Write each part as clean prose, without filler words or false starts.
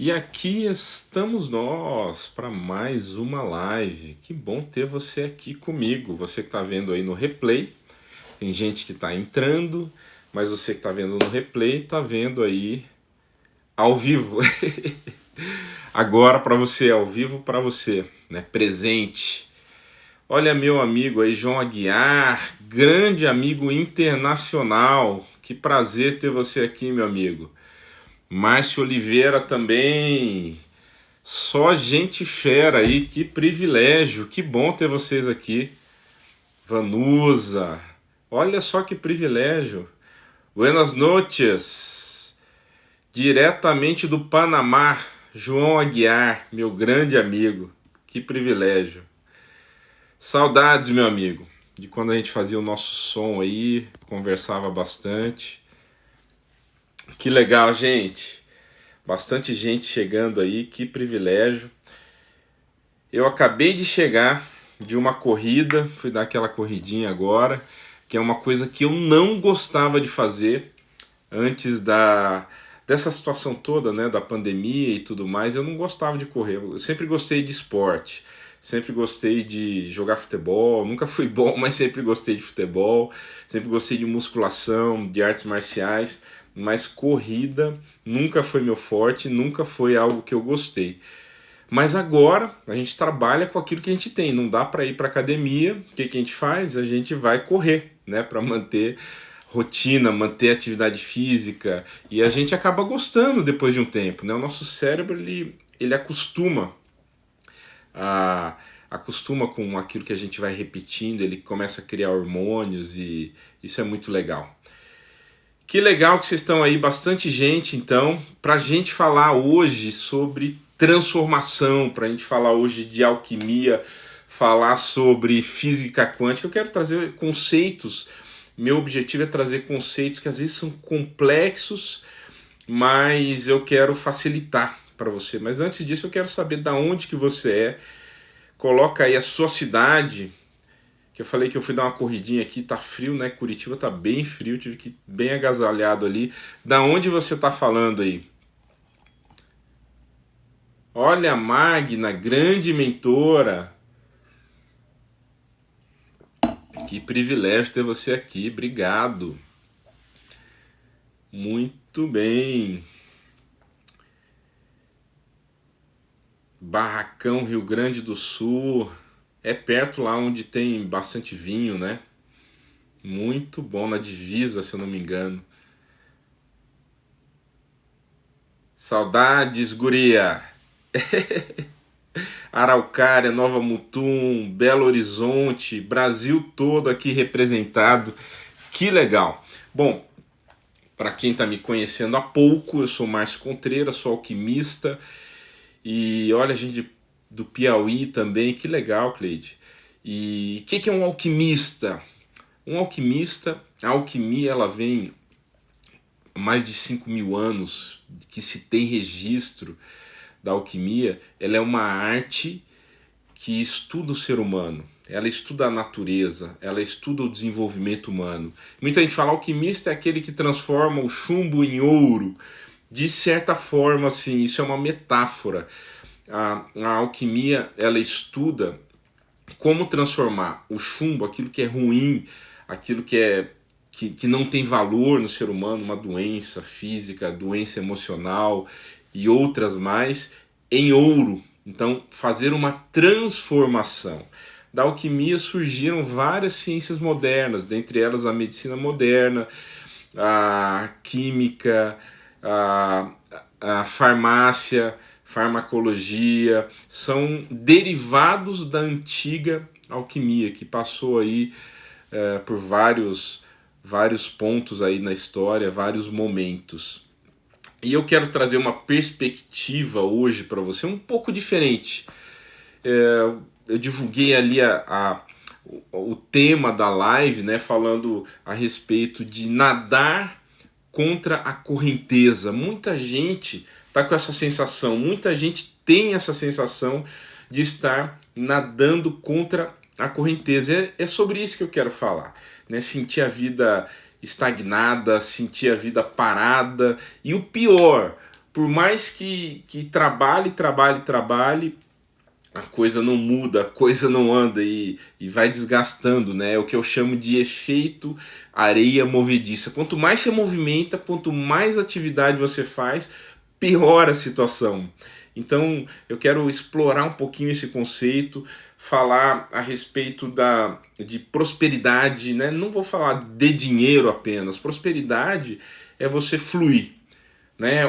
E aqui estamos nós para mais uma live. Que bom ter você aqui comigo. Você que está vendo aí no replay, tem gente que está entrando, mas você que está vendo no replay está vendo aí ao vivo. Agora para você, ao vivo para você, né? Presente. Olha meu amigo aí, João Aguiar, grande amigo internacional. Que prazer ter você aqui, meu amigo. Márcio Oliveira também. Só gente fera aí, que privilégio, que bom ter vocês aqui. Vanusa, olha só que privilégio. Buenas noches, diretamente do Panamá, João Aguiar, meu grande amigo, que privilégio. Saudades, meu amigo, de quando a gente fazia o nosso som aí, conversava bastante. Que legal, gente. Bastante gente chegando aí, que privilégio. Eu acabei de chegar de uma corrida, fui dar aquela corridinha agora, que é uma coisa que eu não gostava de fazer antes dessa situação toda, né, da pandemia e tudo mais. Eu não gostava de correr, eu sempre gostei de esporte, sempre gostei de jogar futebol, nunca fui bom, mas sempre gostei de futebol, sempre gostei de musculação, de artes marciais, mas corrida nunca foi meu forte, nunca foi algo que eu gostei. Mas agora a gente trabalha com aquilo que a gente tem, não dá para ir para academia. O que a gente faz? A gente vai correr, né, para manter rotina, manter atividade física, e a gente acaba gostando depois de um tempo, né? O nosso cérebro ele a, acostuma com aquilo que a gente vai repetindo, ele começa a criar hormônios e isso é muito legal. Que legal que vocês estão aí, bastante gente então, para a gente falar hoje sobre transformação, para a gente falar hoje de alquimia, falar sobre física quântica. Eu quero trazer conceitos, meu objetivo é trazer conceitos que às vezes são complexos, mas eu quero facilitar para você. Mas antes disso eu quero saber da onde que você é, coloca aí a sua cidade, que eu falei que eu fui dar uma corridinha aqui, tá frio, né? Curitiba tá bem frio, tive que ir bem agasalhado ali. Da onde você tá falando aí? Olha a Magna, grande mentora. Que privilégio ter você aqui, obrigado. Muito bem. Barracão, Rio Grande do Sul. É perto lá onde tem bastante vinho, né? Muito bom, na divisa, se eu não me engano. Saudades, guria. Araucária, Nova Mutum, Belo Horizonte, Brasil todo aqui representado. Que legal. Bom, para quem está me conhecendo há pouco, eu sou Márcio Contreira, sou alquimista. E olha, a gente do Piauí também, que legal, Cleide. E o que é um alquimista? Um alquimista, a alquimia ela vem há mais de 5.000 anos que se tem registro da alquimia. Ela é uma arte que estuda o ser humano, ela estuda a natureza, ela estuda o desenvolvimento humano. Muita gente fala alquimista é aquele que transforma o chumbo em ouro. De certa forma, assim, isso é uma metáfora. A alquimia ela estuda como transformar o chumbo, aquilo que é ruim, aquilo que não tem valor no ser humano, uma doença física, doença emocional e outras mais, em ouro. Então, fazer uma transformação. Da alquimia surgiram várias ciências modernas, dentre elas a medicina moderna, a química, a farmácia, farmacologia, são derivados da antiga alquimia, que passou aí por vários pontos aí na história, vários momentos. E eu quero trazer uma perspectiva hoje para você um pouco diferente. Eu divulguei ali o tema da live, né, falando a respeito de nadar contra a correnteza. Muita gente está com essa sensação, muita gente tem essa sensação de estar nadando contra a correnteza. É sobre isso que eu quero falar, né? Sentir a vida estagnada, sentir a vida parada e o pior, por mais que trabalhe, a coisa não muda, a coisa não anda e vai desgastando, né? É o que eu chamo de efeito areia movediça. Quanto mais você movimenta, quanto mais atividade você faz, pior a situação. Então eu quero explorar um pouquinho esse conceito, falar a respeito de prosperidade, né? Não vou falar de dinheiro apenas. Prosperidade é você fluir, né? É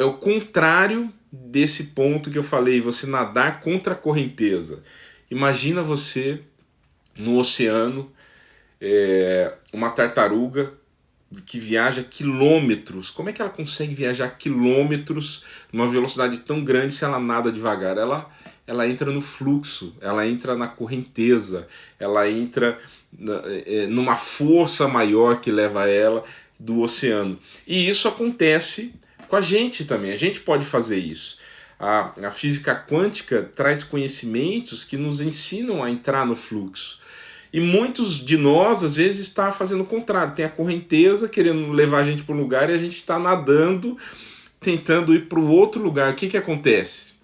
o contrário desse ponto que eu falei, você nadar contra a correnteza. Imagina você no oceano, uma tartaruga que viaja quilômetros. Como é que ela consegue viajar quilômetros numa velocidade tão grande se ela nada devagar? Ela entra no fluxo, ela entra na correnteza, ela entra numa força maior que leva ela do oceano. E isso acontece com a gente também, a gente pode fazer isso. A física quântica traz conhecimentos que nos ensinam a entrar no fluxo. E muitos de nós, às vezes, está fazendo o contrário. Tem a correnteza querendo levar a gente para um lugar e a gente está nadando, tentando ir para o outro lugar. O que acontece?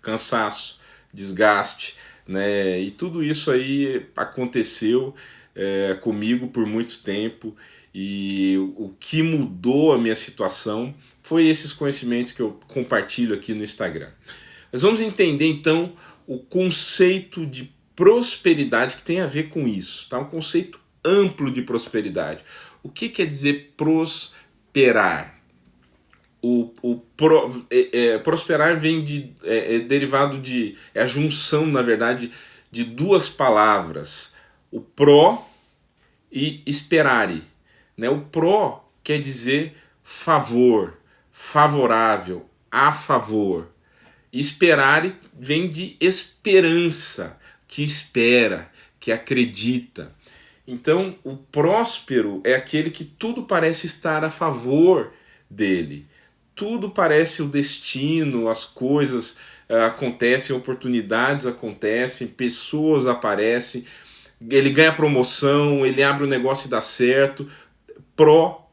Cansaço, desgaste, né? E tudo isso aí aconteceu comigo por muito tempo. E o que mudou a minha situação foi esses conhecimentos que eu compartilho aqui no Instagram. Mas vamos entender então o conceito de prosperidade que tem a ver com isso, tá? Um conceito amplo de prosperidade. O que quer dizer prosperar? Prosperar vem derivado de... é a junção, na verdade, de duas palavras. O pró e esperare, né? O pró quer dizer favor, favorável, a favor. Esperare vem de esperança, que espera, que acredita. Então, o próspero é aquele que tudo parece estar a favor dele. Tudo parece o destino, as coisas acontecem, oportunidades acontecem, pessoas aparecem, ele ganha promoção, ele abre o negócio e dá certo, pró,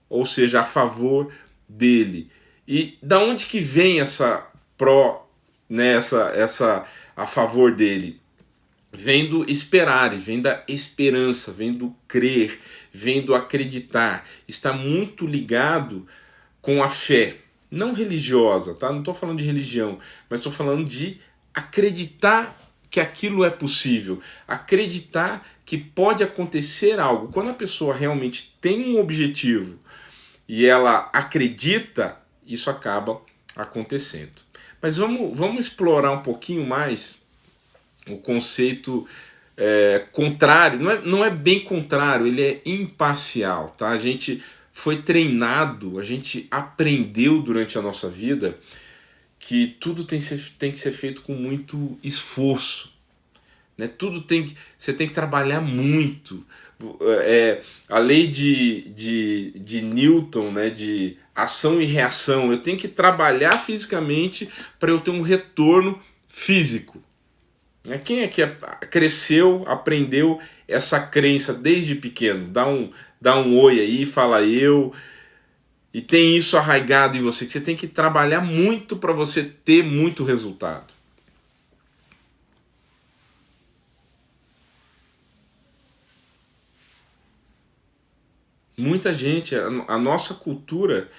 ou seja, a favor dele. E da onde que vem essa pró, né, essa a favor dele? Vem do esperar, vem da esperança, vem do crer, vem do acreditar. Está muito ligado com a fé, não religiosa, tá? Não estou falando de religião, mas estou falando de acreditar que aquilo é possível, acreditar que pode acontecer algo. Quando a pessoa realmente tem um objetivo e ela acredita, isso acaba acontecendo. Mas vamos explorar um pouquinho mais o conceito contrário. Não é bem contrário, ele é imparcial, tá? A gente foi treinado, a gente aprendeu durante a nossa vida que tudo tem que ser feito com muito esforço, né? Você tem que trabalhar muito. A lei de Newton, né, de ação e reação, eu tenho que trabalhar fisicamente para eu ter um retorno físico. Quem é que cresceu, aprendeu essa crença desde pequeno? Dá um oi aí, fala eu. E tem isso arraigado em você, que você tem que trabalhar muito para você ter muito resultado. Muita gente, a nossa cultura,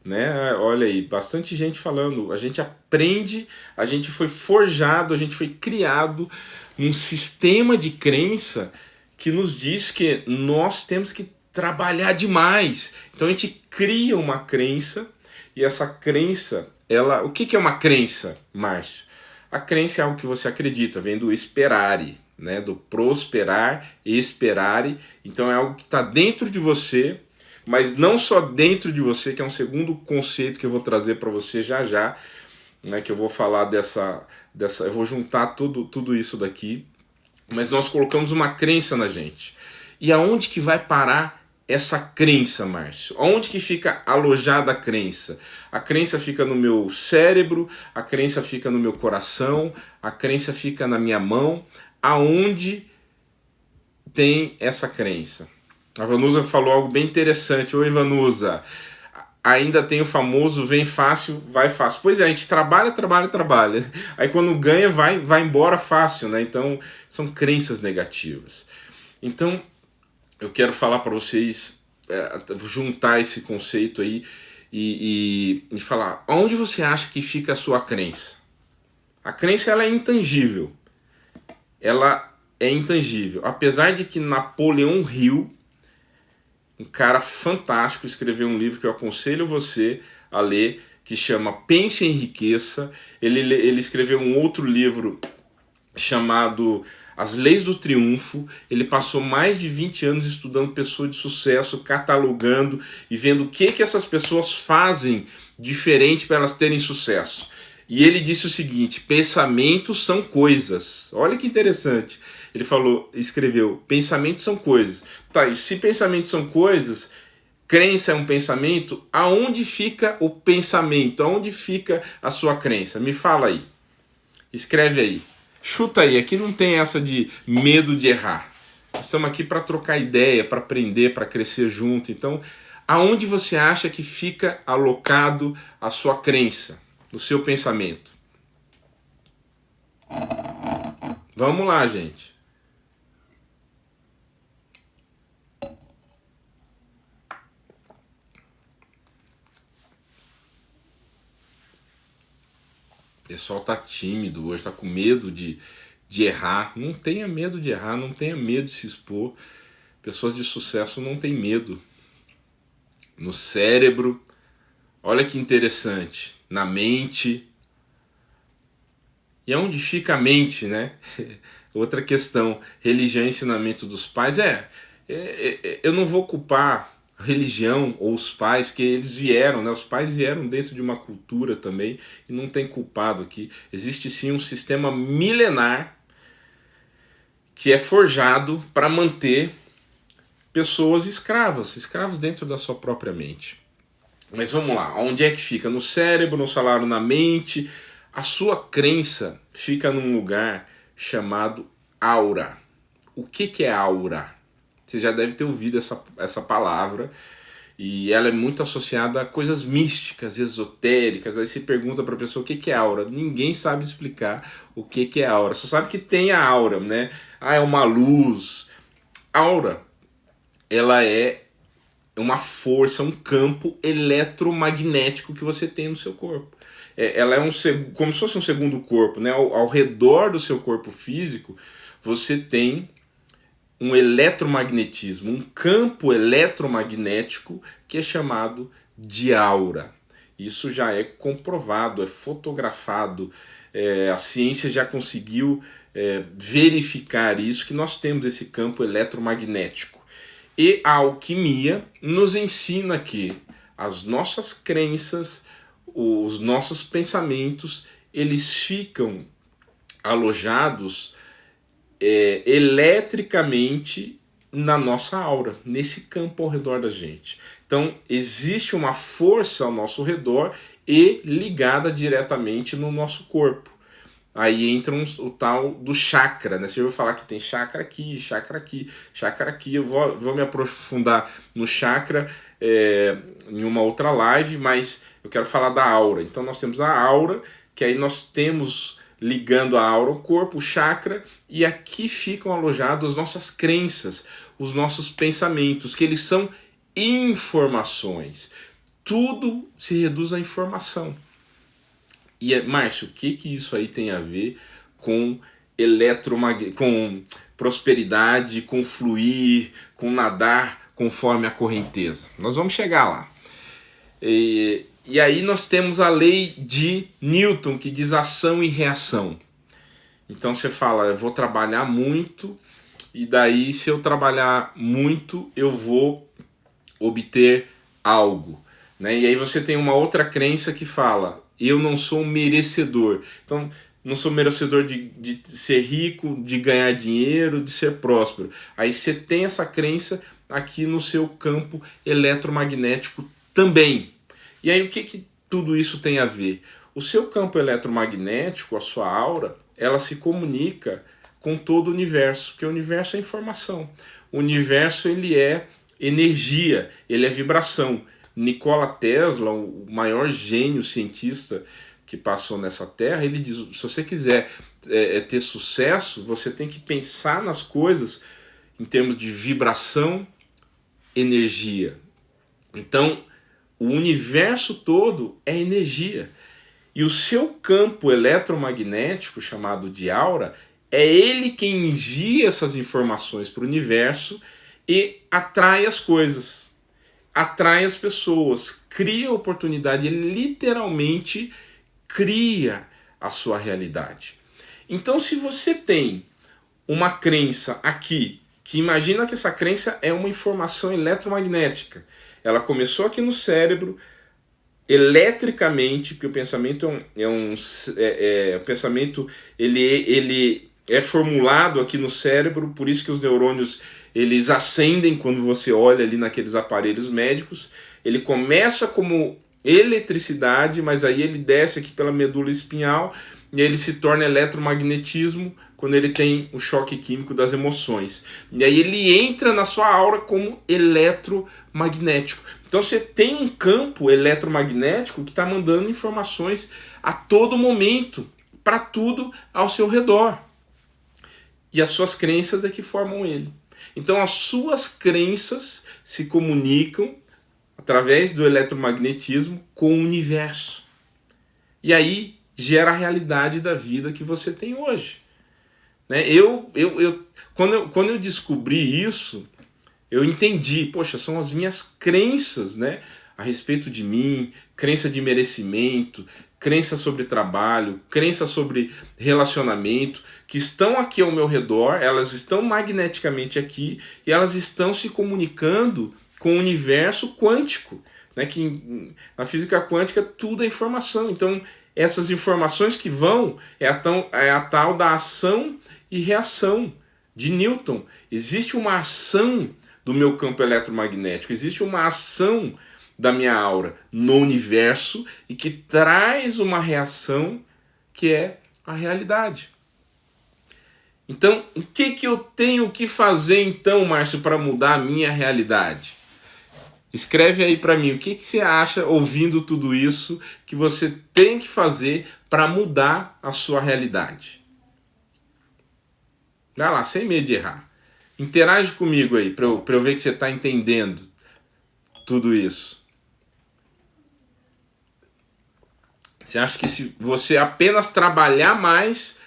né? Olha aí, bastante gente falando. A gente aprende, a gente foi forjado, a gente foi criado num sistema de crença que nos diz que nós temos que trabalhar demais. Então a gente cria uma crença e essa crença, o que é uma crença, Márcio? A crença é algo que você acredita, vem do esperare, né? Do prosperar e esperare. Então é algo que está dentro de você, mas não só dentro de você, que é um segundo conceito que eu vou trazer para você já, né, que eu vou falar eu vou juntar tudo isso daqui, mas nós colocamos uma crença na gente. E aonde que vai parar essa crença, Márcio? Aonde que fica alojada a crença? A crença fica no meu cérebro, a crença fica no meu coração, a crença fica na minha mão. Aonde tem essa crença? A Vanusa falou algo bem interessante. Oi, Vanusa. ainda tem o famoso vem fácil, vai fácil. Pois é, a gente trabalha, trabalha, trabalha. Aí quando ganha, vai embora fácil, né? Então, são crenças negativas. Então, eu quero falar para vocês, juntar esse conceito aí e falar, onde você acha que fica a sua crença? A crença, ela é intangível. Ela é intangível. Apesar de que Napoleão Hill, um cara fantástico, escreveu um livro que eu aconselho você a ler, que chama Pense e Enriqueça. Ele escreveu um outro livro chamado As Leis do Triunfo. Ele passou mais de 20 anos estudando pessoas de sucesso, catalogando e vendo o que essas pessoas fazem diferente para elas terem sucesso. E ele disse o seguinte: pensamentos são coisas. Olha que interessante. Ele escreveu, pensamentos são coisas. Tá, e se pensamentos são coisas, crença é um pensamento, aonde fica o pensamento? Aonde fica a sua crença? Me fala aí. Escreve aí. Chuta aí. Aqui não tem essa de medo de errar. Nós estamos aqui para trocar ideia, para aprender, para crescer junto. Então, aonde você acha que fica alocado a sua crença, o seu pensamento? Vamos lá, gente. O pessoal tá tímido hoje, tá com medo de errar. Não tenha medo de errar, não tenha medo de se expor. Pessoas de sucesso não têm medo. No cérebro, olha que interessante, na mente. E onde fica a mente, né? Outra questão, religião e ensinamentos dos pais. Eu não vou culpar a religião ou os pais, que eles vieram, né? Os pais vieram dentro de uma cultura também, e não tem culpado aqui. Existe sim um sistema milenar que é forjado para manter pessoas escravos dentro da sua própria mente. Mas vamos lá, onde é que fica? No cérebro, no salário, na mente. A sua crença fica num lugar chamado aura. O que é aura? Você já deve ter ouvido essa palavra, e ela é muito associada a coisas místicas, esotéricas. Aí você pergunta para a pessoa o que é aura. Ninguém sabe explicar o que é aura. Só sabe que tem a aura, né? Ah, é uma luz. Aura, ela é uma força, um campo eletromagnético que você tem no seu corpo. Ela é como se fosse um segundo corpo, né? Ao redor do seu corpo físico, você tem um eletromagnetismo, um campo eletromagnético que é chamado de aura. Isso já é comprovado, é fotografado, a ciência já conseguiu verificar isso, que nós temos esse campo eletromagnético. E a alquimia nos ensina que as nossas crenças, os nossos pensamentos, eles ficam alojados eletricamente na nossa aura, nesse campo ao redor da gente. Então existe uma força ao nosso redor e ligada diretamente no nosso corpo. Aí entra o tal do chakra, né? Você ouviu falar que tem chakra aqui, chakra aqui, chakra aqui. Eu vou me aprofundar no chakra em uma outra live, mas eu quero falar da aura. Então nós temos a aura, que aí nós temos ligando a aura ao corpo, o chakra, e aqui ficam alojadas as nossas crenças, os nossos pensamentos, que eles são informações. Tudo se reduz à informação. E Márcio, o que isso aí tem a ver com com prosperidade, com fluir, com nadar conforme a correnteza? Nós vamos chegar lá. E aí nós temos a lei de Newton, que diz ação e reação. Então você fala, eu vou trabalhar muito, e daí se eu trabalhar muito, eu vou obter algo, né? E aí você tem uma outra crença que fala, eu não sou merecedor. Então, não sou merecedor de ser rico, de ganhar dinheiro, de ser próspero. Aí você tem essa crença aqui no seu campo eletromagnético também. E aí o que tudo isso tem a ver? O seu campo eletromagnético, a sua aura, ela se comunica com todo o universo, porque o universo é informação. O universo, ele é energia, ele é vibração. Nikola Tesla, o maior gênio cientista que passou nessa terra, ele diz, se você quiser ter sucesso, você tem que pensar nas coisas em termos de vibração, energia. Então, o universo todo é energia. E o seu campo eletromagnético, chamado de aura, é ele quem envia essas informações para o universo e atrai as coisas, atrai as pessoas, cria oportunidade, ele literalmente cria a sua realidade. Então, se você tem uma crença aqui, que imagina que essa crença é uma informação eletromagnética, ela começou aqui no cérebro, eletricamente, porque o pensamento o pensamento ele é formulado aqui no cérebro, por isso que os neurônios eles acendem quando você olha ali naqueles aparelhos médicos. Ele começa como eletricidade, mas aí ele desce aqui pela medula espinhal e ele se torna eletromagnetismo quando ele tem o choque químico das emoções. E aí ele entra na sua aura como eletromagnético. Então você tem um campo eletromagnético que está mandando informações a todo momento, para tudo ao seu redor. E as suas crenças é que formam ele. Então as suas crenças se comunicam através do eletromagnetismo com o universo. E aí gera a realidade da vida que você tem hoje. Né? Quando eu descobri isso, eu entendi, poxa, são as minhas crenças, né, a respeito de mim, crença de merecimento, crença sobre trabalho, crença sobre relacionamento, que estão aqui ao meu redor, elas estão magneticamente aqui e elas estão se comunicando com o universo quântico, né, que na física quântica tudo é informação. Então essas informações que vão é a tal da ação e reação de Newton. Existe uma ação do meu campo eletromagnético, existe uma ação da minha aura no universo e que traz uma reação que é a realidade. Então, o que eu tenho que fazer então, Márcio, para mudar a minha realidade? Escreve aí para mim, o que você acha, ouvindo tudo isso, que você tem que fazer para mudar a sua realidade? Vai lá, sem medo de errar. Interage comigo aí, para eu ver que você está entendendo tudo isso. Você acha que se você apenas trabalhar mais,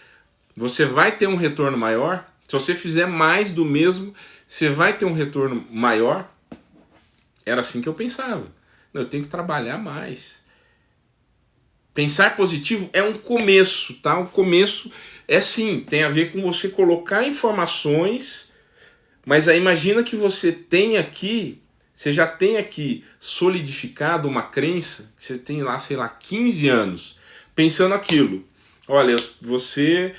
você vai ter um retorno maior? Se você fizer mais do mesmo, você vai ter um retorno maior? Era assim que eu pensava. Não, eu tenho que trabalhar mais. Pensar positivo é um começo, tá? O começo é sim, tem a ver com você colocar informações, mas aí imagina que você já tem aqui solidificado uma crença, que você tem lá, sei lá, 15 anos, pensando aquilo. Olha, você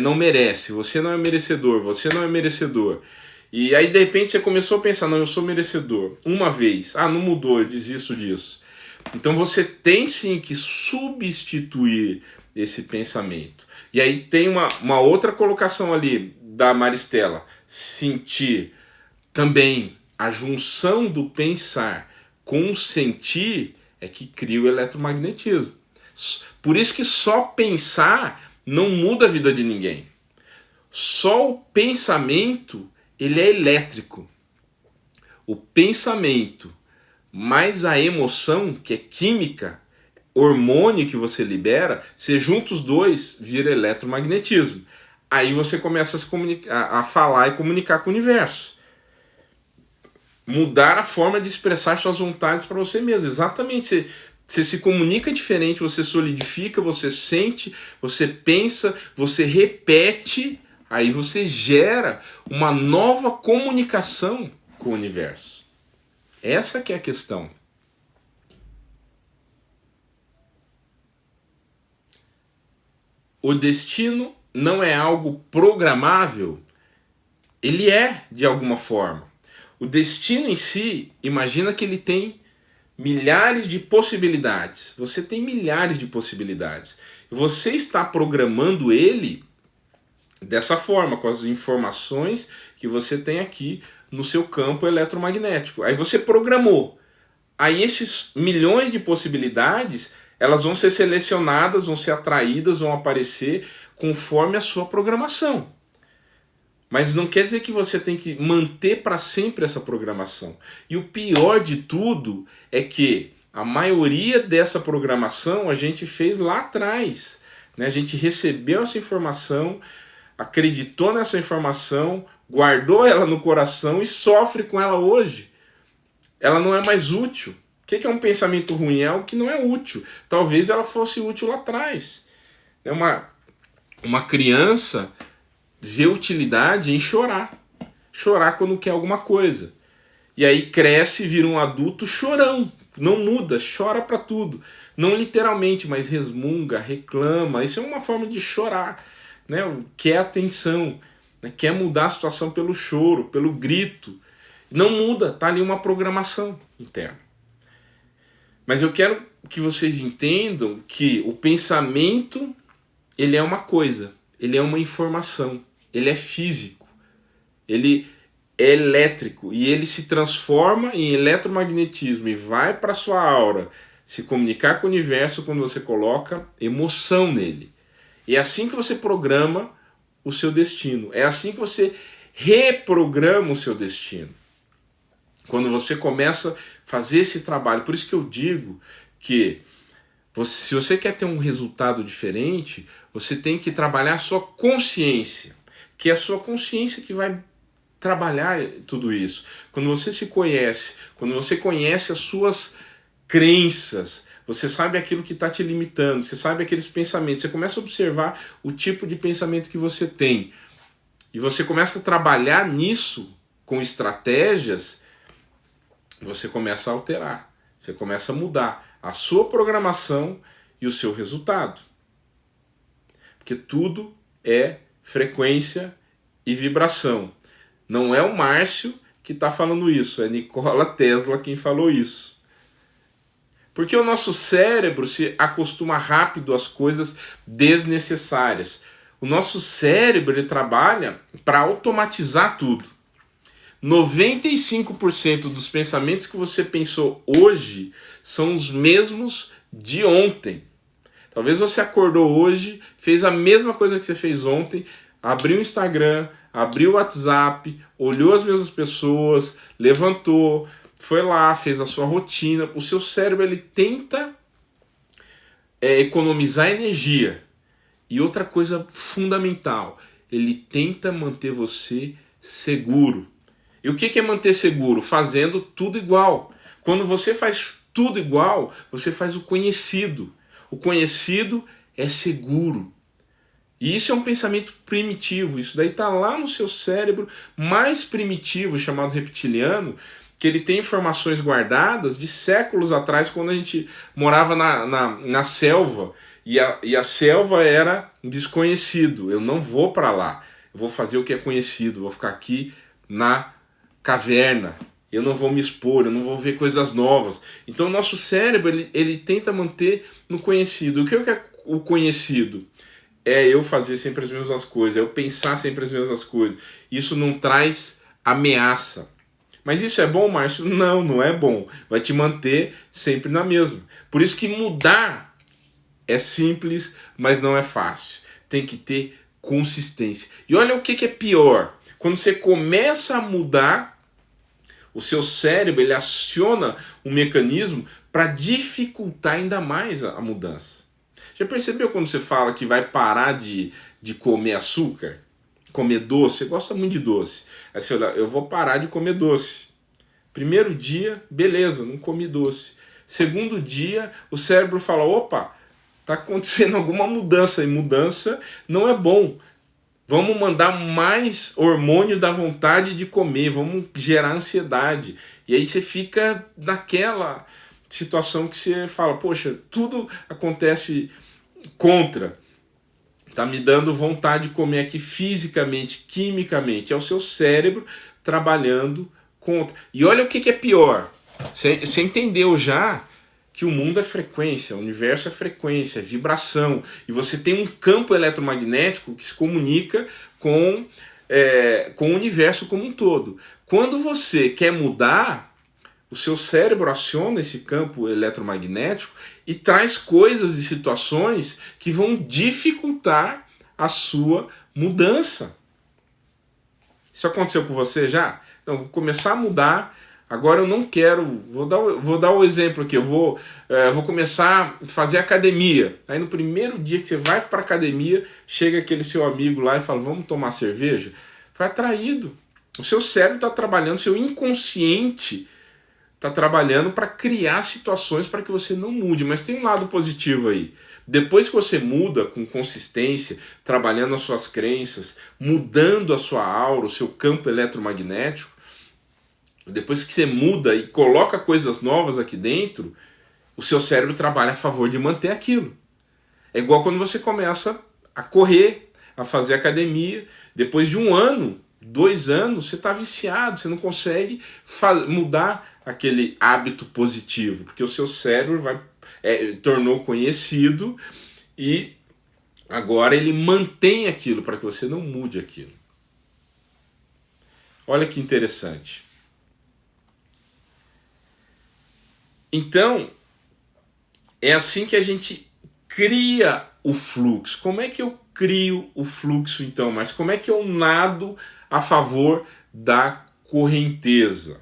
não merece, você não é merecedor, você não é merecedor. E aí de repente você começou a pensar, não, eu sou merecedor. Uma vez, não mudou, eu desisto disso. Então você tem sim que substituir esse pensamento. E aí tem uma outra colocação ali da Maristela. Sentir também a junção do pensar com o sentir é que cria o eletromagnetismo. Por isso que só pensar não muda a vida de ninguém. Só o pensamento ele é elétrico. O pensamento mais a emoção, que é química, hormônio que você libera, você junta os dois, vira eletromagnetismo. Aí você começa a falar e comunicar com o universo. Mudar a forma de expressar suas vontades para você mesmo. Exatamente. Você se comunica diferente, você solidifica, você sente, você pensa, você repete. Aí você gera uma nova comunicação com o universo. Essa que é a questão. O destino não é algo programável? Ele é, de alguma forma. O destino em si, imagina que ele tem milhares de possibilidades. Você tem milhares de possibilidades. Você está programando ele dessa forma, com as informações que você tem aqui no seu campo eletromagnético. Aí você programou. aí esses milhões de possibilidades, elas vão ser selecionadas, vão ser atraídas, vão aparecer conforme a sua programação. Mas não quer dizer que você tem que manter para sempre essa programação. E o pior de tudo é que a maioria dessa programação a gente fez lá atrás, né? A gente recebeu essa informação, acreditou nessa informação, guardou ela no coração e sofre com ela hoje. Ela não é mais útil. O que é um pensamento ruim? É algo que não é útil. Talvez ela fosse útil lá atrás. Uma criança vê utilidade em chorar. Chorar quando quer alguma coisa. E aí cresce e vira um adulto chorão. Não muda, chora pra tudo. Não literalmente, mas resmunga, reclama. Isso é uma forma de chorar, né? Quer atenção, né? Quer mudar a situação pelo choro, pelo grito. Não muda, tá ali uma programação interna. Mas eu quero que vocês entendam que o pensamento, ele é uma coisa, ele é uma informação, ele é físico, ele é elétrico e ele se transforma em eletromagnetismo e vai para sua aura se comunicar com o universo quando você coloca emoção nele. E é assim que você programa o seu destino, é assim que você reprograma o seu destino. Quando você começa a fazer esse trabalho, por isso que eu digo que se você quer ter um resultado diferente, você tem que trabalhar a sua consciência, que é a sua consciência que vai trabalhar tudo isso. Quando você se conhece, quando você conhece as suas crenças, você sabe aquilo que está te limitando, você sabe aqueles pensamentos, você começa a observar o tipo de pensamento que você tem, e você começa a trabalhar nisso com estratégias, você começa a alterar, você começa a mudar a sua programação e o seu resultado. Porque tudo é frequência e vibração. Não é o Márcio que está falando isso, é Nikola Tesla quem falou isso. Porque o nosso cérebro se acostuma rápido às coisas desnecessárias. O nosso cérebro ele trabalha para automatizar tudo. 95% dos pensamentos que você pensou hoje são os mesmos de ontem. Talvez você acordou hoje, fez a mesma coisa que você fez ontem, abriu o Instagram, abriu o WhatsApp, olhou as mesmas pessoas, levantou, foi lá, fez a sua rotina. O seu cérebro ele tenta economizar energia. E outra coisa fundamental, ele tenta manter você seguro. E o que é manter seguro? Fazendo tudo igual. Quando você faz tudo igual, você faz o conhecido. O conhecido é seguro. E isso é um pensamento primitivo. Isso daí está lá no seu cérebro mais primitivo, chamado reptiliano, que ele tem informações guardadas de séculos atrás, quando a gente morava na selva. E a selva era desconhecido. Eu não vou para lá. Eu vou fazer o que é conhecido. Vou ficar aqui na caverna, eu não vou me expor, eu não vou ver coisas novas. Então o nosso cérebro ele tenta manter no conhecido. O que é o conhecido? É eu fazer sempre as mesmas coisas, é eu pensar sempre as mesmas coisas. Isso não traz ameaça. Mas isso é bom, Márcio? Não, não é bom. Vai te manter sempre na mesma. Por isso que mudar é simples, mas não é fácil. Tem que ter consistência. E olha o que é pior. Quando você começa a mudar, o seu cérebro ele aciona um mecanismo para dificultar ainda mais a mudança. Já percebeu quando você fala que vai parar de comer açúcar? Comer doce? Você gosta muito de doce. Aí você olha, eu vou parar de comer doce. Primeiro dia, beleza, não comi doce. Segundo dia, o cérebro fala, opa, está acontecendo alguma mudança. E mudança não é bom. Vamos mandar mais hormônio da vontade de comer, vamos gerar ansiedade. E aí você fica naquela situação que você fala, poxa, tudo acontece contra. Tá me dando vontade de comer aqui fisicamente, quimicamente. É o seu cérebro trabalhando contra. E olha o que é pior. Você entendeu já que o mundo é frequência, o universo é frequência, é vibração. E você tem um campo eletromagnético que se comunica com o universo como um todo. Quando você quer mudar, O seu cérebro aciona esse campo eletromagnético e traz coisas e situações que vão dificultar a sua mudança. Isso aconteceu com você já? Então, vou começar a mudar. Agora eu não quero. Vou dar um exemplo aqui. Eu vou começar a fazer academia. Aí no primeiro dia que você vai para a academia, chega aquele seu amigo lá e fala: vamos tomar cerveja? Foi atraído. O seu cérebro está trabalhando, seu inconsciente está trabalhando para criar situações para que você não mude. Mas tem um lado positivo aí. Depois que você muda com consistência, trabalhando as suas crenças, mudando a sua aura, o seu campo eletromagnético, depois que você muda e coloca coisas novas aqui dentro, o seu cérebro trabalha a favor de manter aquilo. É igual quando você começa a correr, a fazer academia. Depois de 1 ano, 2 anos, você está viciado, você não consegue mudar aquele hábito positivo, porque o seu cérebro tornou conhecido e agora ele mantém aquilo para que você não mude aquilo. Olha que interessante. Então, é assim que a gente cria o fluxo. Como é que eu crio o fluxo então? Mas como é que eu nado a favor da correnteza?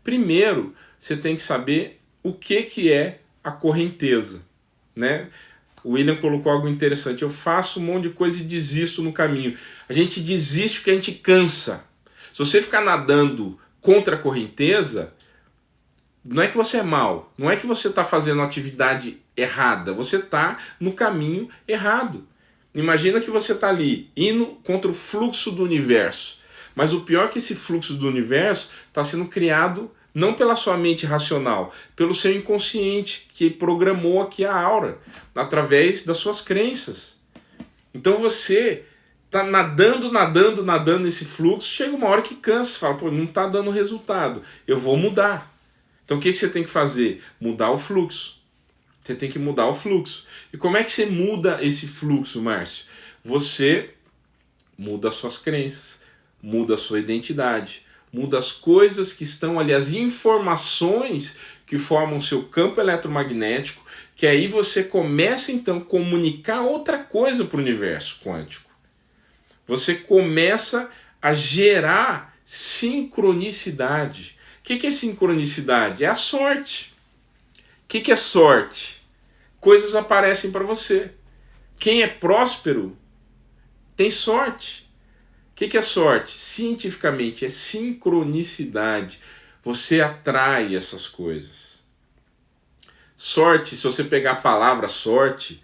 Primeiro, você tem que saber o que é a correnteza, né? O William colocou algo interessante. Eu faço um monte de coisa e desisto no caminho. A gente desiste porque a gente cansa. Se você ficar nadando contra a correnteza, não é que você é mal, não é que você está fazendo a atividade errada, você está no caminho errado. Imagina que você está ali, indo contra o fluxo do universo. Mas o pior é que esse fluxo do universo está sendo criado não pela sua mente racional, pelo seu inconsciente, que programou aqui a aura, através das suas crenças. Então você está nadando nesse fluxo, chega uma hora que cansa, fala, pô, não está dando resultado, eu vou mudar. Então o que você tem que fazer? Mudar o fluxo. Você tem que mudar o fluxo. E como é que você muda esse fluxo, Márcio? Você muda as suas crenças, muda a sua identidade, muda as coisas que estão ali, as informações que formam seu campo eletromagnético, que aí você começa então a comunicar outra coisa para o universo quântico. Você começa a gerar sincronicidade. O que é sincronicidade? É a sorte. O que é sorte? Coisas aparecem para você. Quem é próspero tem sorte. O que é sorte? Cientificamente é sincronicidade. Você atrai essas coisas. Sorte, se você pegar a palavra sorte,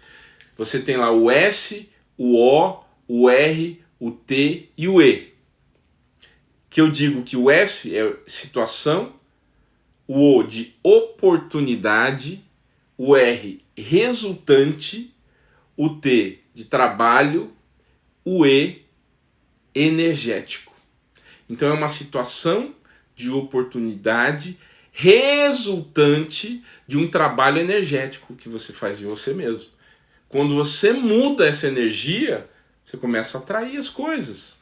você tem lá o S, o O, o R, o T e o E. Que eu digo que o S é situação, o O de oportunidade, o R resultante, o T de trabalho, o E energético. Então é uma situação de oportunidade resultante de um trabalho energético que você faz em você mesmo. Quando você muda essa energia, você começa a atrair as coisas.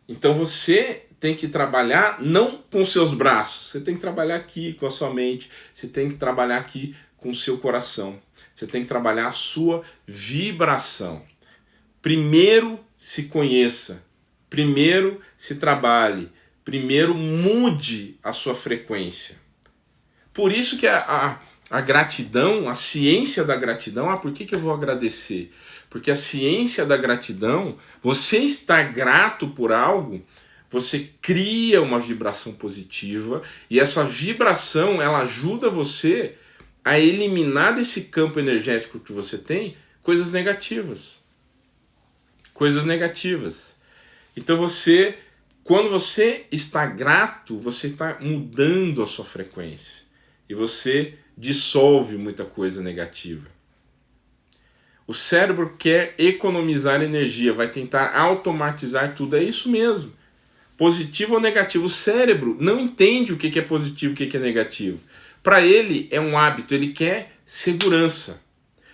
Então você tem que trabalhar não com seus braços, você tem que trabalhar aqui com a sua mente, você tem que trabalhar aqui com o seu coração, você tem que trabalhar a sua vibração. Primeiro se conheça, primeiro se trabalhe, primeiro mude a sua frequência. Por isso que a gratidão, a ciência da gratidão, por que eu vou agradecer? Porque a ciência da gratidão, você estar grato por algo, você cria uma vibração positiva e essa vibração ela ajuda você a eliminar desse campo energético que você tem coisas negativas. Coisas negativas. Então quando você está grato, você está mudando a sua frequência e você dissolve muita coisa negativa. O cérebro quer economizar energia, vai tentar automatizar tudo, é isso mesmo. Positivo ou negativo, o cérebro não entende o que é positivo e o que é negativo. Para ele é um hábito, ele quer segurança.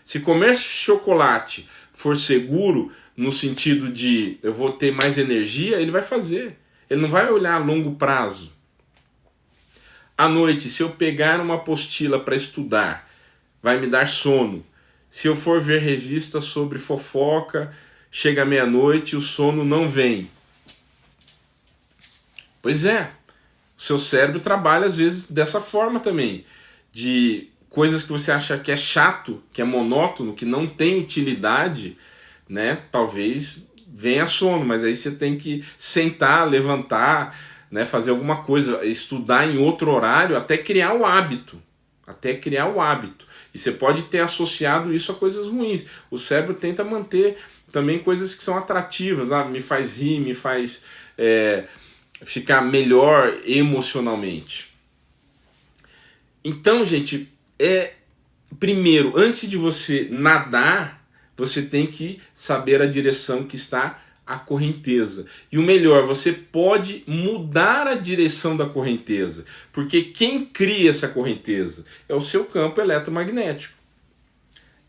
Se comer chocolate for seguro, no sentido de eu vou ter mais energia, ele vai fazer. Ele não vai olhar a longo prazo. À noite, se eu pegar uma apostila para estudar, vai me dar sono. Se eu for ver revista sobre fofoca, chega meia-noite e o sono não vem. Pois é, o seu cérebro trabalha às vezes dessa forma também, de coisas que você acha que é chato, que é monótono, que não tem utilidade, né? Talvez venha sono, mas aí você tem que sentar, levantar, né? Fazer alguma coisa, estudar em outro horário, até criar o hábito. Até criar o hábito. E você pode ter associado isso a coisas ruins. O cérebro tenta manter também coisas que são atrativas, me faz rir, me faz ficar melhor emocionalmente. Então, gente, primeiro, antes de você nadar, você tem que saber a direção que está a correnteza. E o melhor, você pode mudar a direção da correnteza, porque quem cria essa correnteza é o seu campo eletromagnético.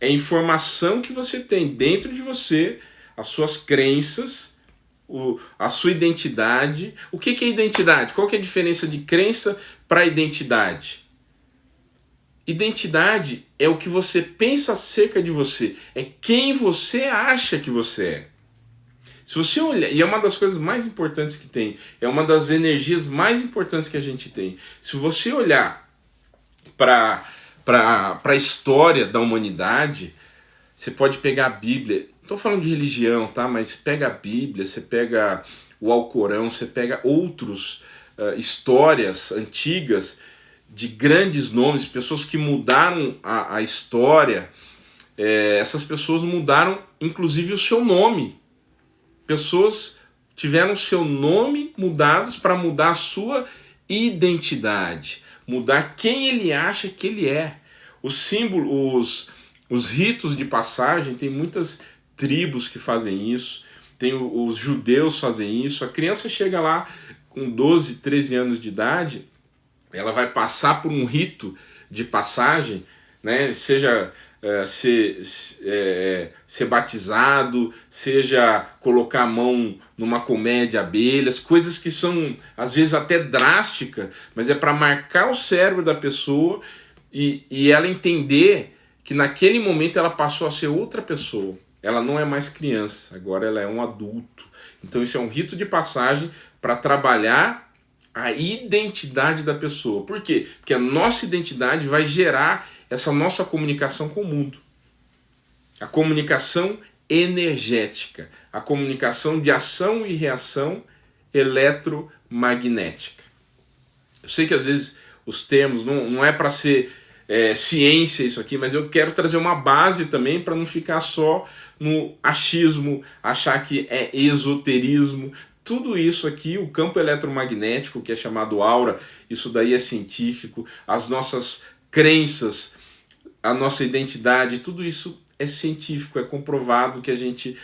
É a informação que você tem dentro de você, as suas crenças, a sua identidade. O que é identidade? Qual que é a diferença de crença para identidade? Identidade é o que você pensa acerca de você, é quem você acha que você é. Se você olhar, e é uma das coisas mais importantes que tem, é uma das energias mais importantes que a gente tem. Se você olhar para a história da humanidade, você pode pegar a Bíblia, não estou falando de religião, tá? Mas pega a Bíblia, você pega o Alcorão, você pega outras histórias antigas de grandes nomes, pessoas que mudaram a história. Essas pessoas mudaram inclusive o seu nome. Pessoas tiveram seu nome mudados para mudar a sua identidade, mudar quem ele acha que ele é. Os símbolos, os ritos de passagem, tem muitas tribos que fazem isso, tem os judeus fazem isso. A criança chega lá com 12, 13 anos de idade, ela vai passar por um rito de passagem, né? Seja ser batizado, seja colocar a mão numa colmeia de abelhas, coisas que são às vezes até drásticas, mas é para marcar o cérebro da pessoa e ela entender que naquele momento ela passou a ser outra pessoa. Ela não é mais criança, agora ela é um adulto. Então isso é um rito de passagem para trabalhar a identidade da pessoa. Por quê? Porque a nossa identidade vai gerar essa nossa comunicação com o mundo. A comunicação energética, a comunicação de ação e reação eletromagnética. Eu sei que às vezes os termos não é para ser ciência isso aqui, mas eu quero trazer uma base também para não ficar só no achismo, achar que é esoterismo. Tudo isso aqui, o campo eletromagnético, que é chamado aura, isso daí é científico, as nossas crenças, a nossa identidade, tudo isso é científico, é comprovado que a gente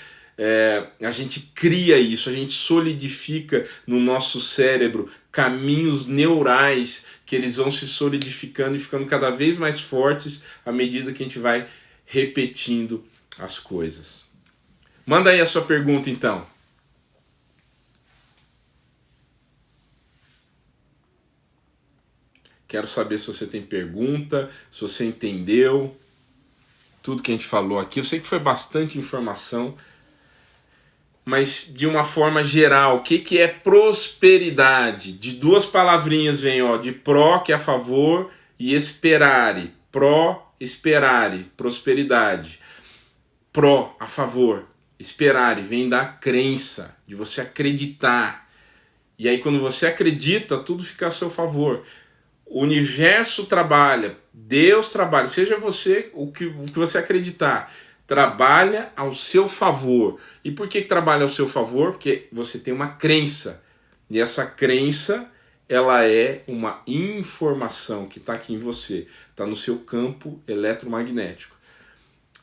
cria isso, a gente solidifica no nosso cérebro caminhos neurais que eles vão se solidificando e ficando cada vez mais fortes à medida que a gente vai repetindo as coisas. Manda aí a sua pergunta então. Quero saber se você tem pergunta, se você entendeu tudo que a gente falou aqui. Eu sei que foi bastante informação, mas de uma forma geral, o que é prosperidade? De duas palavrinhas vem, de pró, que é a favor, e esperare. Pró, esperare, prosperidade. Pró, a favor. Esperare, vem da crença, de você acreditar. E aí quando você acredita, tudo fica a seu favor. O universo trabalha, Deus trabalha, seja você o que você acreditar, trabalha ao seu favor. E por que trabalha ao seu favor? Porque você tem uma crença. E essa crença, ela é uma informação que está aqui em você, está no seu campo eletromagnético.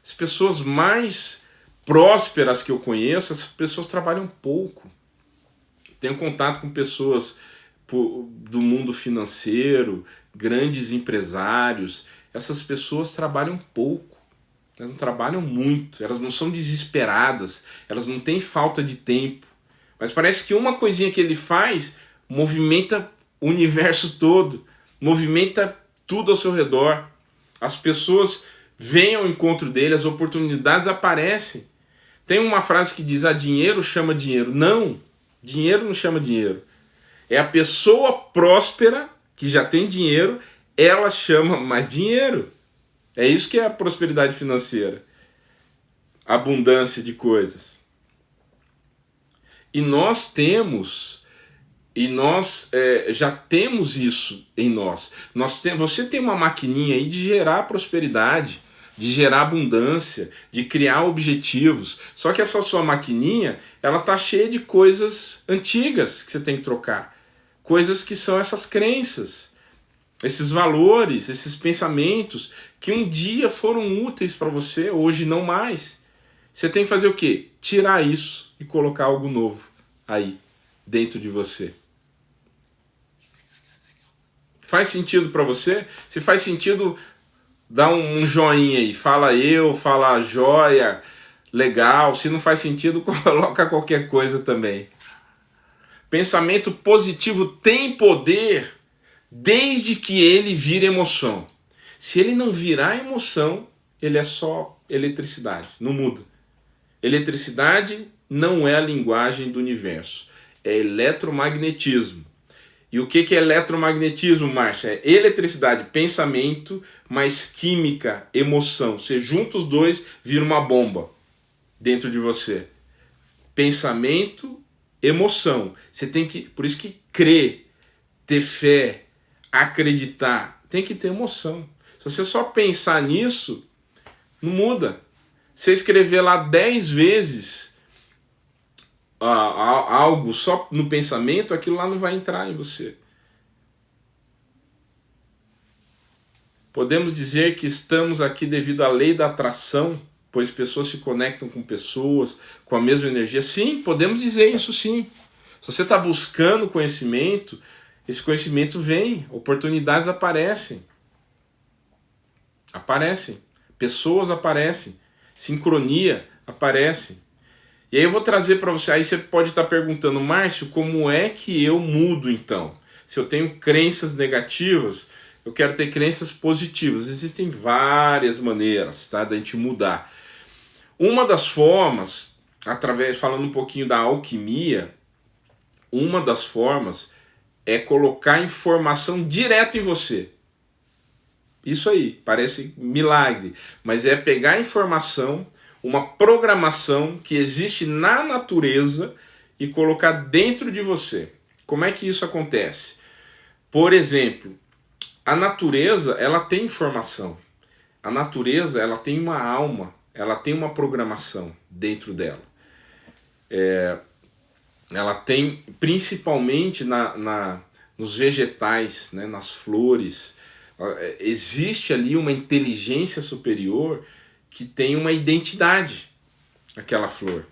As pessoas mais prósperas que eu conheço, essas pessoas trabalham pouco. Tenho contato com pessoas do mundo financeiro, grandes empresários. Essas pessoas trabalham pouco, elas não trabalham muito, elas não são desesperadas, elas não têm falta de tempo, mas parece que uma coisinha que ele faz movimenta o universo todo. movimenta tudo ao seu redor. As pessoas vêm ao encontro dele, as oportunidades aparecem. Tem uma frase que diz: dinheiro chama dinheiro. Não, dinheiro não chama dinheiro. É a pessoa próspera, que já tem dinheiro, ela chama mais dinheiro. É isso que é a prosperidade financeira. Abundância de coisas. E nós já temos isso em nós. Você tem uma maquininha aí de gerar prosperidade, de gerar abundância, de criar objetivos. Só que essa sua maquininha, ela tá cheia de coisas antigas que você tem que trocar. Coisas que são essas crenças, esses valores, esses pensamentos que um dia foram úteis para você, hoje não mais. Você tem que fazer o quê? Tirar isso e colocar algo novo aí, dentro de você. Faz sentido para você? Se faz sentido, dá um joinha aí. Fala eu, fala joia, legal. Se não faz sentido, coloca qualquer coisa também. Pensamento positivo tem poder desde que ele vire emoção. Se ele não virar emoção, ele é só eletricidade, não muda. Eletricidade não é a linguagem do universo, é eletromagnetismo. E o que é eletromagnetismo, Márcia? É eletricidade, pensamento, mais química, emoção. Você junta os dois, vira uma bomba dentro de você. Pensamento, emoção. Você tem que, por isso que crer, ter fé, acreditar, tem que ter emoção. Se você só pensar nisso, não muda. Você escrever lá 10 vezes algo só no pensamento, aquilo lá não vai entrar em você. Podemos dizer que estamos aqui devido à lei da atração, pois pessoas se conectam com pessoas com a mesma energia. Sim, podemos dizer isso sim. Se você está buscando conhecimento, esse conhecimento vem, oportunidades aparecem. Aparecem, pessoas aparecem, sincronia aparece. E aí eu vou trazer para você, aí você pode estar perguntando: Márcio, como é que eu mudo então? Se eu tenho crenças negativas, eu quero ter crenças positivas. Existem várias maneiras, tá, da gente mudar. Uma das formas, falando um pouquinho da alquimia, uma das formas é colocar informação direto em você. Isso aí, parece milagre, mas é pegar a informação, uma programação que existe na natureza e colocar dentro de você. Como é que isso acontece? Por exemplo, a natureza, ela tem informação. A natureza, ela tem uma alma, ela tem uma programação dentro dela. Ela tem, principalmente nos vegetais, né, nas flores, existe ali uma inteligência superior que tem uma identidade, aquela flor,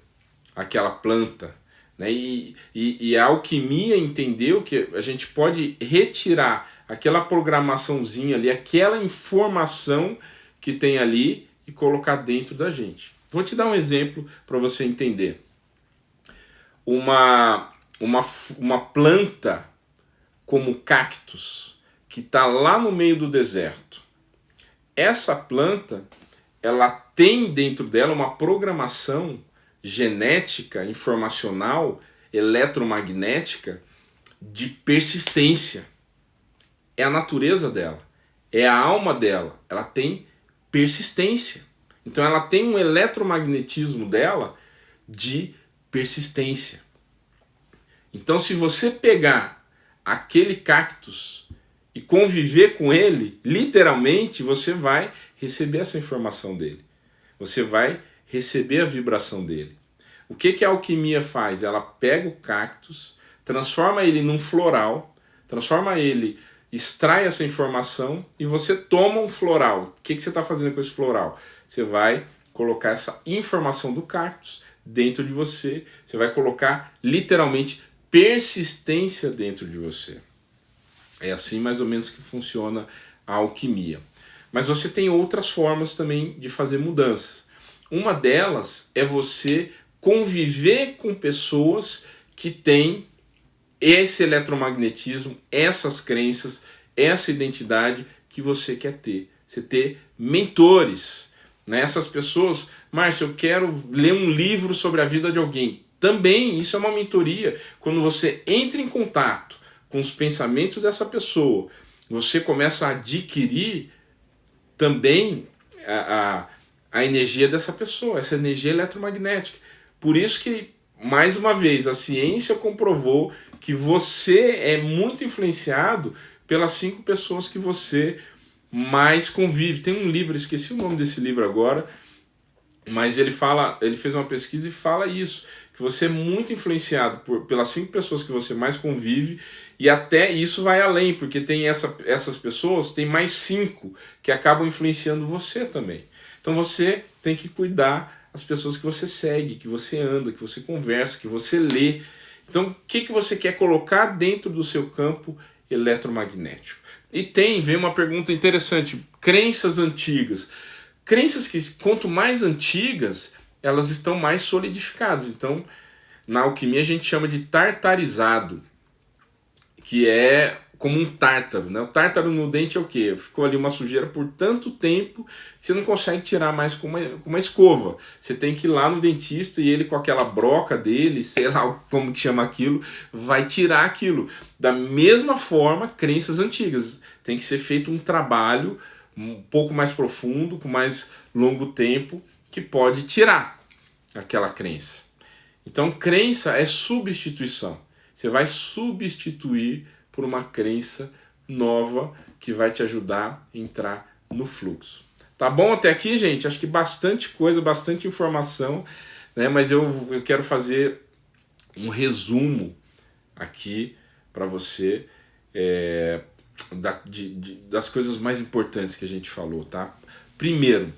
aquela planta, né? E a alquimia entendeu que a gente pode retirar aquela programaçãozinha ali, aquela informação que tem ali e colocar dentro da gente. Vou te dar um exemplo para você entender. Uma planta como cactus, que está lá no meio do deserto. Essa planta, ela tem dentro dela uma programação genética, informacional, eletromagnética de persistência. É a natureza dela, é a alma dela, ela tem persistência. Então ela tem um eletromagnetismo dela de persistência. Então se você pegar aquele cactus e conviver com ele, literalmente você vai receber essa informação dele. Você vai receber a vibração dele. O que a alquimia faz? Ela pega o cactus, transforma ele num floral, extrai essa informação e você toma um floral. O que você está fazendo com esse floral? Você vai colocar essa informação do cactus dentro de você, você vai colocar literalmente persistência dentro de você. É assim mais ou menos que funciona a alquimia. Mas você tem outras formas também de fazer mudanças. Uma delas é você conviver com pessoas que têm esse eletromagnetismo, essas crenças, essa identidade que você quer ter. Você ter mentores, né? Essas pessoas, Márcio, eu quero ler um livro sobre a vida de alguém. Também isso é uma mentoria. Quando você entra em contato com os pensamentos dessa pessoa, você começa a adquirir também a energia dessa pessoa, essa energia eletromagnética. Por isso que, mais uma vez, a ciência comprovou que você é muito influenciado pelas 5 pessoas que você mais convive. Tem um livro, esqueci o nome desse livro agora, mas ele fez uma pesquisa e fala isso, que você é muito influenciado pelas 5 pessoas que você mais convive, e até isso vai além, porque tem essas pessoas, tem mais 5 que acabam influenciando você também. Então você tem que cuidar das pessoas que você segue, que você anda, que você conversa, que você lê. Então o que você quer colocar dentro do seu campo eletromagnético? E vem uma pergunta interessante, crenças antigas. Crenças que, quanto mais antigas, elas estão mais solidificadas. Então, na alquimia a gente chama de tartarizado, que é como um tártaro, né? O tártaro no dente é o quê? Ficou ali uma sujeira por tanto tempo que você não consegue tirar mais com uma escova. Você tem que ir lá no dentista e ele, com aquela broca dele, sei lá como que chama aquilo, vai tirar aquilo. Da mesma forma, crenças antigas. Tem que ser feito um trabalho um pouco mais profundo, com mais longo tempo, que pode tirar aquela crença. Então, crença é substituição. Você vai substituir por uma crença nova que vai te ajudar a entrar no fluxo. Tá bom até aqui, gente? Acho que bastante coisa, bastante informação, né? Mas eu quero fazer um resumo aqui para você das coisas mais importantes que a gente falou, tá? Primeiro,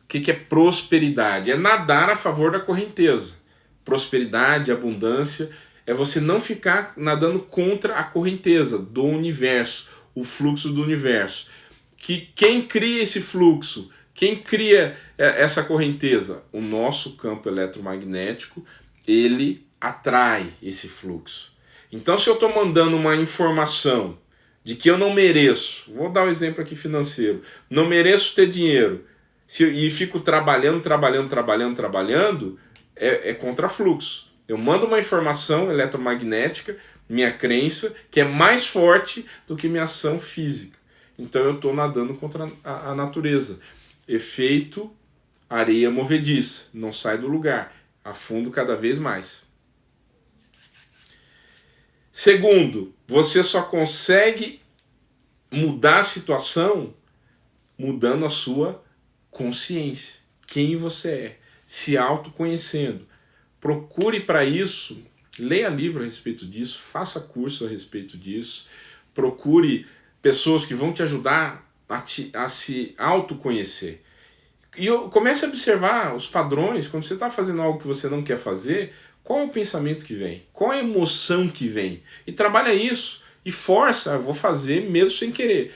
o que é prosperidade? É nadar a favor da correnteza. Prosperidade, abundância, é você não ficar nadando contra a correnteza do universo, o fluxo do universo. Que quem cria esse fluxo, quem cria essa correnteza? O nosso campo eletromagnético, ele atrai esse fluxo. Então, se eu estou mandando uma informação de que eu não mereço, vou dar um exemplo aqui financeiro, não mereço ter dinheiro, e fico trabalhando, é contra fluxo. Eu mando uma informação eletromagnética, minha crença, que é mais forte do que minha ação física. Então eu estou nadando contra a natureza. Efeito areia movediça, não sai do lugar, afundo cada vez mais. Segundo, você só consegue mudar a situação mudando a sua consciência. Quem você é, se autoconhecendo. Procure para isso, leia livro a respeito disso, faça curso a respeito disso, procure pessoas que vão te ajudar a se autoconhecer. E comece a observar os padrões. Quando você está fazendo algo que você não quer fazer, qual é o pensamento que vem? Qual é a emoção que vem? E trabalha isso. E força, vou fazer mesmo sem querer.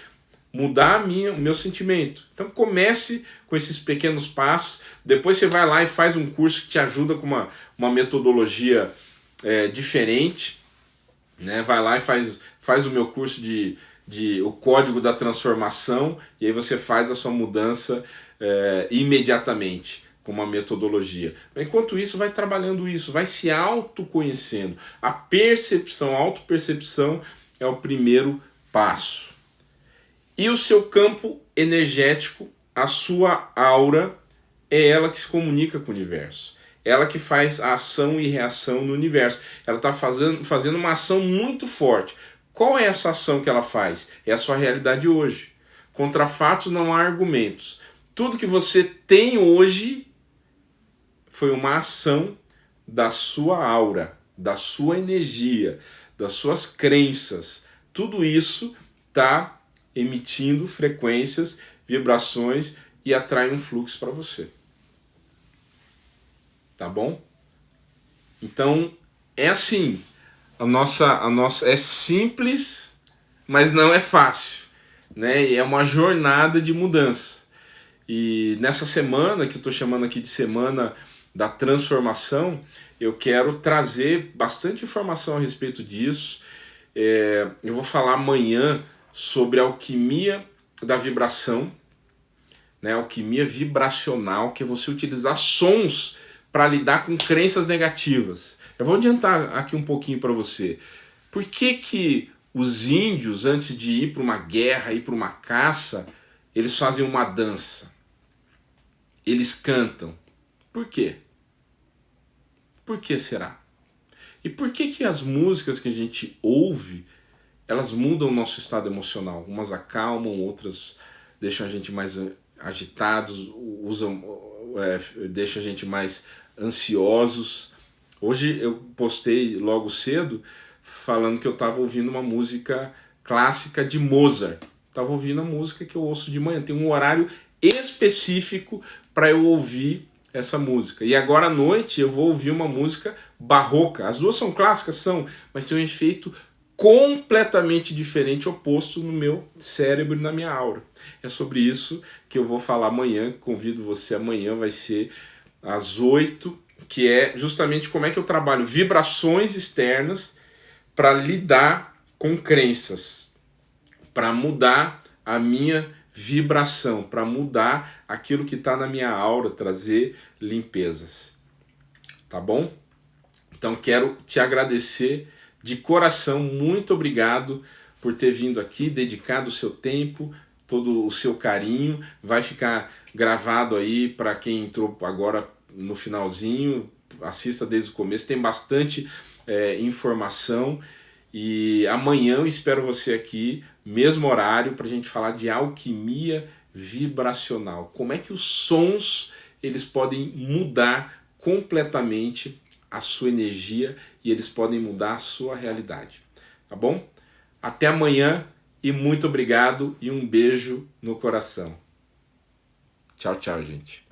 Mudar o meu sentimento. Então comece com esses pequenos passos. Depois você vai lá e faz um curso que te ajuda com uma metodologia diferente, né? Vai lá e faz o meu curso de o código da transformação, e aí você faz a sua mudança imediatamente com uma metodologia. Enquanto isso, vai trabalhando isso, vai se autoconhecendo. A percepção, a autopercepção é o primeiro passo. E o seu campo energético, a sua aura, é ela que se comunica com o universo. Ela que faz a ação e reação no universo. Ela está fazendo uma ação muito forte. Qual é essa ação que ela faz? É a sua realidade hoje. Contra fatos não há argumentos. Tudo que você tem hoje foi uma ação da sua aura, da sua energia, das suas crenças. Tudo isso está emitindo frequências, vibrações e atrai um fluxo para você. Tá bom? Então, é assim. A nossa é simples, mas não é fácil, né? E é uma jornada de mudança. E nessa semana, que eu estou chamando aqui de semana da transformação, eu quero trazer bastante informação a respeito disso. Eu vou falar amanhã sobre a alquimia da vibração, né? Alquimia vibracional, que é você utilizar sons para lidar com crenças negativas. Eu vou adiantar aqui um pouquinho para você. Por que os índios, antes de ir para uma guerra, ir para uma caça, eles fazem uma dança? Eles cantam. Por quê? Por que será? E por que as músicas que a gente ouve, elas mudam o nosso estado emocional? Umas acalmam, outras deixam a gente mais agitados, deixam a gente mais ansiosos. Hoje eu postei logo cedo falando que eu estava ouvindo uma música clássica de Mozart. Estava ouvindo a música que eu ouço de manhã. Tem um horário específico para eu ouvir essa música. E agora à noite eu vou ouvir uma música barroca. As duas são clássicas, são, mas tem um efeito completamente diferente, oposto no meu cérebro e na minha aura. É sobre isso que eu vou falar amanhã. Convido você amanhã, vai ser às 8, que é justamente como é que eu trabalho vibrações externas para lidar com crenças, para mudar a minha vibração, para mudar aquilo que está na minha aura, trazer limpezas. Tá bom? Então quero te agradecer de coração, muito obrigado por ter vindo aqui, dedicado o seu tempo, todo o seu carinho. Vai ficar gravado aí para quem entrou agora no finalzinho, assista desde o começo, tem bastante informação. E amanhã eu espero você aqui, mesmo horário, para a gente falar de alquimia vibracional. Como é que os sons eles podem mudar completamente a sua energia e eles podem mudar a sua realidade. Tá bom? Até amanhã e muito obrigado e um beijo no coração. Tchau, tchau, gente.